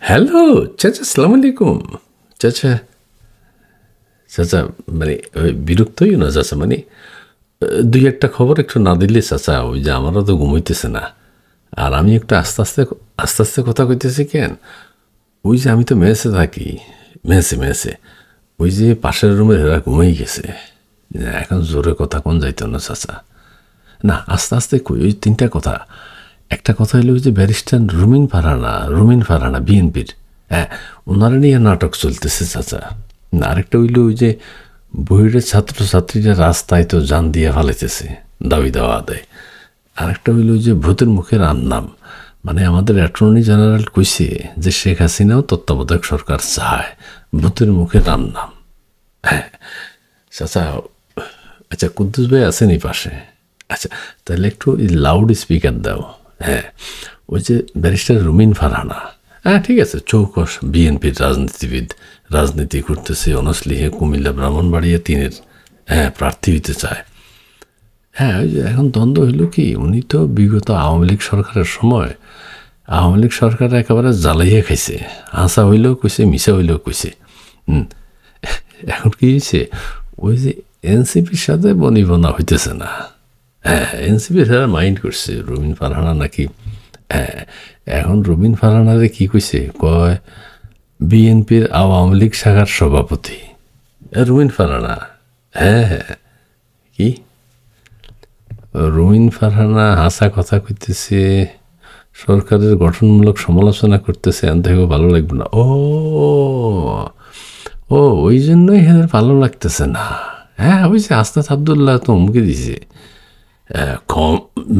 Hello চাচা, আসসালামু আলাইকুম। চাচা চাচা মানে বিরক্ত হইও না চাচা, মানে দুই একটা খবর একটু না দিলে চাচা, ওই যে আমারও তো ঘুমাইতেছে না। আর আমি একটু আস্তে আস্তে আস্তে আস্তে কথা কইতেছি কেন, ওই যে আমি তো মেসে থাকি, মেসে মেসে ওই যে পাশের রুমে এরা ঘুমাই গেছে। এখন জোরে কথা কোন যাইতো না চাচা, না আস্তে আস্তে কই। ওই তিনটা কথা, একটা কথা হইলো যে ব্যারিস্টার রুমিন ফারহানা বিএনপির, হ্যাঁ ওনারা নিয়ে নাটক চলতেছে চাচা। না আরেকটা হইলো ওই যে বহিরের ছাত্রছাত্রীরা রাস্তায় তো জান দিয়ে ফালাইতেছে, দাবি দেওয়া আদায়। আরেকটা হইলো যে ভূতের মুখে রাম নাম, মানে আমাদের অ্যাটর্নি জেনারেল কইছে যে শেখ হাসিনাও তত্ত্বাবধায়ক সরকার চায়, ভূতের মুখে রাম নাম। হ্যাঁ চাচা, আচ্ছা কুদ্দুস ভাই আছেন এই পাশে? আচ্ছা তাহলে একটু লাউড স্পিকার দাও। হ্যাঁ ওই যে ব্যারিস্টার রুমিন ফারহানা, হ্যাঁ ঠিক আছে, চৌকস বিএনপির রাজনীতিবিদ, রাজনীতি করতেছে অনসলি, কুমিল্লা ব্রাহ্মণবাড়িয়া তিনের প্রার্থী হইতে চায়। হ্যাঁ ওই যে এখন দ্বন্দ্ব হইল কি, উনি তো বিগত আওয়ামী লীগ সরকারের সময় আওয়ামী লীগ সরকার একেবারে জ্বালাইয়া খাইছে, হাসা হইলেও কইছে, মিশা হইলেও কইছে। এখন কি হয়েছে, ওই যে এনসিপির সাথে বনিবনা হইতেছে না। হ্যাঁ এনসিপির সাথে মাইন্ড করছে রুমিন ফারহানা নাকি। হ্যাঁ এখন রুমিন ফারহানারে কি কইছে, কয় বিএনপির আওয়ামী লীগ শাখার সভাপতি রুমিন ফারহানা। হ্যাঁ হ্যাঁ কি রুমিন ফারহানা হাসা কথা কইতেছে, সরকারের গঠনমূলক সমালোচনা করতেছে, দেখো ভালো লাগবে না। ও ও ওই জন্যই এদের ভালো লাগতেছে না। হ্যাঁ ওই যে আস্তাদ আবদুল্লাহ তো হুমকি দিছে, কম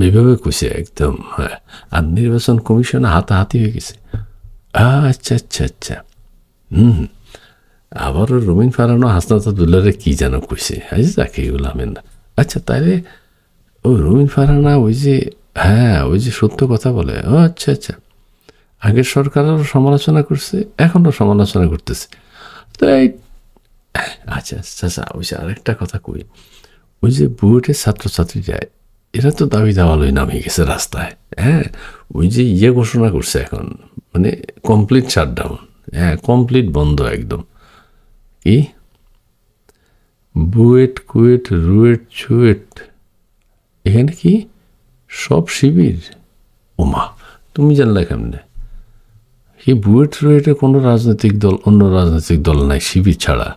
এভাবে কইছে একদম। হ্যাঁ আর নির্বাচন কমিশনে হাতাহাতি হয়ে গেছে। আচ্ছা আচ্ছা আচ্ছা আবারও রুমিন ফারহানা হাসনাত আবদুল্লাহরে কি যেন কইছে, আচ্ছা যাকে এগুলো আমেন না। আচ্ছা তাইলে ও রুমিন ফারহানা ওই যে, হ্যাঁ ওই যে সত্য কথা বলে। ও আচ্ছা আচ্ছা, আগের সরকারেরও সমালোচনা করছে, এখনও সমালোচনা করতেছে তো এই। আচ্ছা আচ্ছা ওই যে আরেকটা কথা কই, ওই যে বুয়েটের ছাত্রছাত্রীরা এরা তো দাবি দাওয়ালই নামিয়ে গেছে রাস্তায়। হ্যাঁ ওই যে ঘোষণা করছে এখন, মানে কমপ্লিট শাটডাউন, হ্যাঁ কমপ্লিট বন্ধ একদম। কি বুয়েট কুয়েট রুয়েট চুয়েট এখানে কি সব শিবির? ওমা তুমি জানলে কেমনে? কি বুয়েট রুয়েটে কোনো রাজনৈতিক দল, অন্য রাজনৈতিক দল নাই শিবির ছাড়া?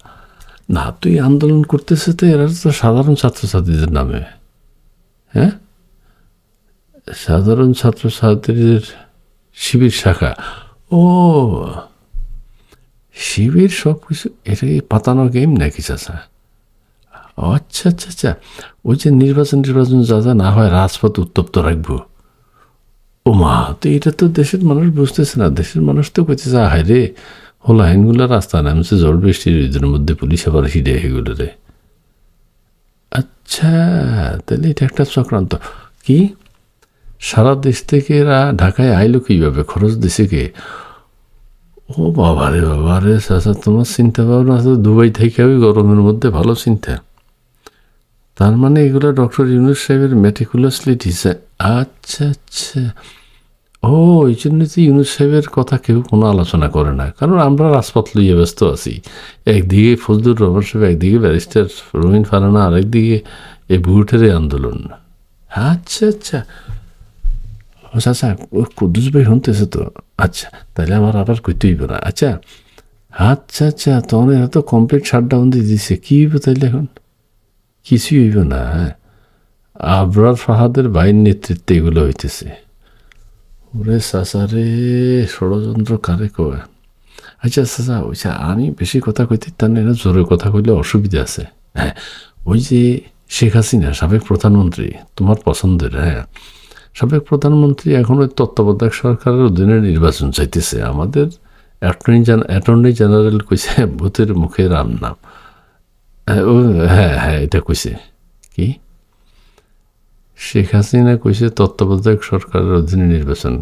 না তুই আন্দোলন করতেছে তো এরা তো সাধারণ ছাত্রছাত্রীদের নামে। হ্যাঁ সাধারণ ছাত্রছাত্রীদের শিবির শাখা। ও শিবির সব কিছু, এটা কি পাতানো গেম নাকি চাচা? আচ্ছা আচ্ছা আচ্ছা ওই যে নির্বাচন যা যা না হয় রাজপথ উত্তপ্ত রাখবো। ও মা তো এটা তো দেশের মানুষ বুঝতেছে না, দেশের মানুষ তো কইতেছে হায় রে হলো আইনগুলো রাস্তা নামছে ঝড় বৃষ্টির ঈদের মধ্যে, পুলিশ আবার হিডে এগুলো রে। আচ্ছা তাহলে এটা একটা চক্রান্ত। কি সারা দেশ থেকে এরা ঢাকায় আইলো কীভাবে, খরচ দিছে কে? ও বাবারে চাচা, তোমার চিন্তা ভাবনা আছে দুবাই থেকে ওই গরমের মধ্যে, ভালো চিন্তা। তার মানে এগুলো ডক্টর ইউনুস সাহেবের মেটিকুলাসলি দিছে। আচ্ছা আচ্ছা ও এই জন্য তো ইউনুস সাহেবের কথা কেউ কোনো আলোচনা করে না, কারণ আমরা রাজপথ লইয়ে ব্যস্ত আছি। একদিকে ফজলুর রহমান সাহেব, একদিকে ব্যারিস্টার রুমিন ফারহানা, আরেকদিকে এই বুয়েটের আন্দোলন। আচ্ছা আচ্ছা আচ্ছা কুদ্দুস ভাই শুনতেছে তো? আচ্ছা তাহলে আমার আবার কইতে হইব না। আচ্ছা আচ্ছা আচ্ছা তখন এরা তো কমপ্লিট শাটডাউন দিয়ে দিছে, কী হইব তাইলে এখন? কিছুই হইব না। হ্যাঁ আবরার ফাহাদের ভাইয়ের নেতৃত্বে এগুলো হইতেছে। ওরে চাচা ষড়যন্ত্র কারে কয়? আচ্ছা চাচা ওই আমি বেশি কথা কইতে তার না, জোরে কথা কইলে অসুবিধা আছে। হ্যাঁ ওই যে শেখ হাসিনা সাবেক প্রধানমন্ত্রী, তোমার পছন্দের, হ্যাঁ সাবেক প্রধানমন্ত্রী এখন ওই তত্ত্বাবধায়ক সরকারের অধীনে নির্বাচন চাইতেছে। আমাদের অ্যাটর্নি জেনারেল কইছে ভূতের মুখে রাম নাম। হ্যাঁ হ্যাঁ এটা কইছে কি শেখ হাসিনা কইছে তত্ত্বাবধায়ক সরকারের অধীনে নির্বাচন।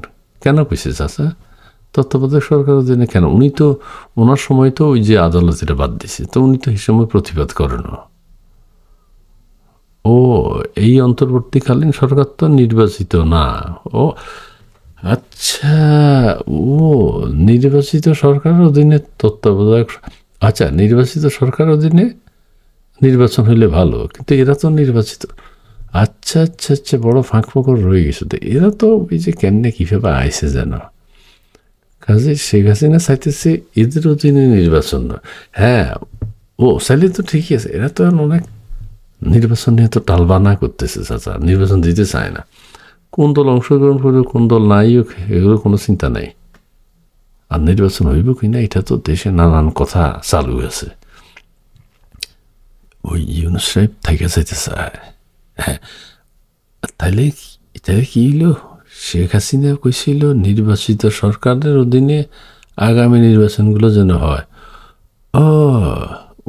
কেন কইছে চাচা তত্ত্বাবধায়ক সরকারের অধীনে কেন? উনি তো ওনার সময় তো ওই যে আদালতিটা বাদ দিছে, তো উনি তো এই সময় প্রতিবাদ করেন। ও এই অন্তর্বর্তীকালীন সরকার তো নির্বাচিত না। ও আচ্ছা, ও নির্বাচিত সরকারের অধীনে তত্ত্বাবধায়ক, আচ্ছা নির্বাচিত সরকারের অধীনে নির্বাচন হইলে ভালো, কিন্তু এরা তো নির্বাচিত, আচ্ছা আচ্ছা আচ্ছা, বড় ফাঁক ফোকর রয়ে গেছে তো। এরা তো ওই যে কেমনে কীভাবে আইসে যেন, কাজে শেখ হাসিনা চাইতেছে এদের অধীনে নির্বাচন না। হ্যাঁ, ও চাইলে তো ঠিকই আছে, এরা তো এখন অনেক নির্বাচন নিয়ে তো টালবানা করতেছে চাচা, নির্বাচন দিতে চায় না। কোন দল অংশগ্রহণ করবে কোন দল নাই হোক এগুলো কোনো চিন্তা নাই। আর নির্বাচন হইব কি না এটা তো দেশে নানান কথা চালু আছে। ওই ইউনুস সাহেব থেকে যাইতে চায়। হ্যাঁ, তাইলে তাইলে কি হইল, শেখ হাসিনা কইছিল নির্বাচিত সরকারের অধীনে আগামী নির্বাচনগুলো যেন হয়। ও,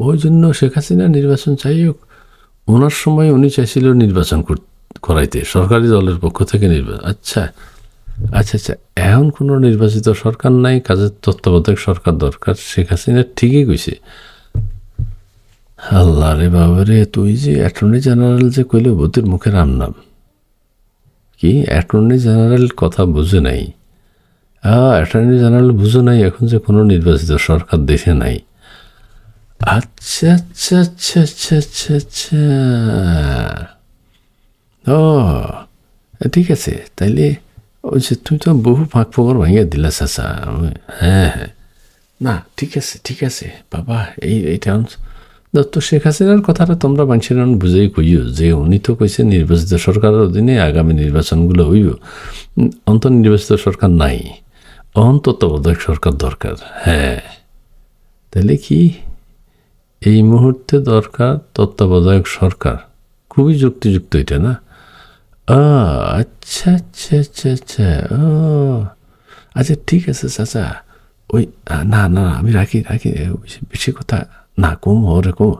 ওই জন্য শেখ হাসিনা নির্বাচন চাই হোক, ওনার সময় উনি চাইছিল নির্বাচন করাইতে সরকারি দলের পক্ষ থেকে নির্বাচন। আচ্ছা আচ্ছা আচ্ছা, এখন কোনো নির্বাচিত সরকার নাই, কাজের তত্ত্বাবধায়ক সরকার দরকার। শেখ হাসিনা ঠিকই কইছে। আল্লাহ রে বাবারে, তুই যে অ্যাটর্নি জেনারেল যে কইলে ভূতের মুখে রাম নাম, কি অ্যাটর্নি জেনারেল কথা বুঝে নাই? অ্যাটর্নি জেনারেল বুঝে নাই এখন যে কোনো নির্বাচিত সরকার দেশে নাই। আচ্ছা আচ্ছা আচ্ছা আচ্ছা আচ্ছা আচ্ছা, ও ঠিক আছে, তাইলে ওই যে তুমি তো বহু ফাঁক ফোকর ভাঙিয়ে দিলা চাচা। হ্যাঁ হ্যাঁ, না ঠিক আছে ঠিক আছে বাবা, এইটা তো শেখ হাসিনার কথাটা তোমরা মানুষের বুঝেই কইও যে উনি তো কইছে নির্বাচিত সরকারের অধীনে আগামী নির্বাচনগুলো হইব। অন্তর নির্বাচিত সরকার নাই, তত্ত্বাবধায়ক সরকার দরকার। হ্যাঁ, তাহলে কি এই মুহূর্তে দরকার তত্ত্বাবধায়ক সরকার? খুবই যুক্তিযুক্ত এটা না? আচ্ছা আচ্ছা আচ্ছা আচ্ছা, ও আচ্ছা ঠিক আছে চাচা। ওই না না আমি রাখি রাখি, বেশি কথা না, কম ওরে কম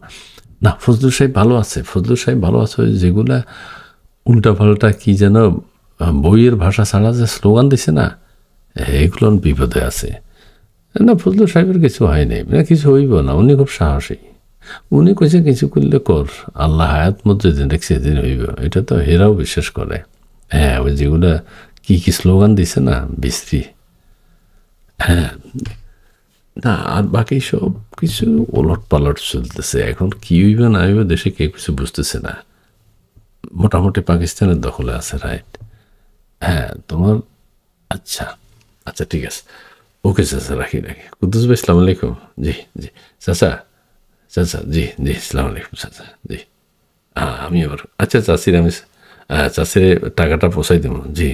না। ফজলুল সাহেব ভালো আছে, ফজলুল সাহেব ভালো আছে। ওই যেগুলা উল্টাপাল্টা কি যেন বইয়ের ভাষা ছাড়া যে স্লোগান দিছে না, এগুলো বিপদে আছে। না, ফজলুল সাহেবের কিছু হয় নাই, না কিছু হইব না, উনি খুব সাহসী। উনি কইছে কিছু করলে কর, আল্লাহ হায়াত মধ্যে যেদিন দেখছে সেদিন হইব, এটা তো হেরাও বিশ্বাস করে। হ্যাঁ, ওই যেগুলা কি কি স্লোগান দিছে না বিশ্রী। হ্যাঁ, না আর বাকি সব কিছু ওলট পালট চলতেছে। এখন কি হইবে না হইবে দেশে কেউ কিছু বুঝতেছে না। মোটামুটি পাকিস্তানের দখলে আছে, রাইট? হ্যাঁ তোমার, আচ্ছা আচ্ছা ঠিক আছে, ওকে চাচা, রাখি রাখি। কুদ্দুস ভাই সালাম আলাইকুম। জি জি চাচা, চাচা জি জি সালাম আলাইকুম চাচা, জি। হ্যাঁ আমি আবার, আচ্ছা চাচির আমি চাচিরে টাকাটা পৌঁছাই দেবো। জি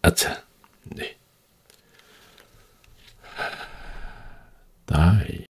আচ্ছা, জি।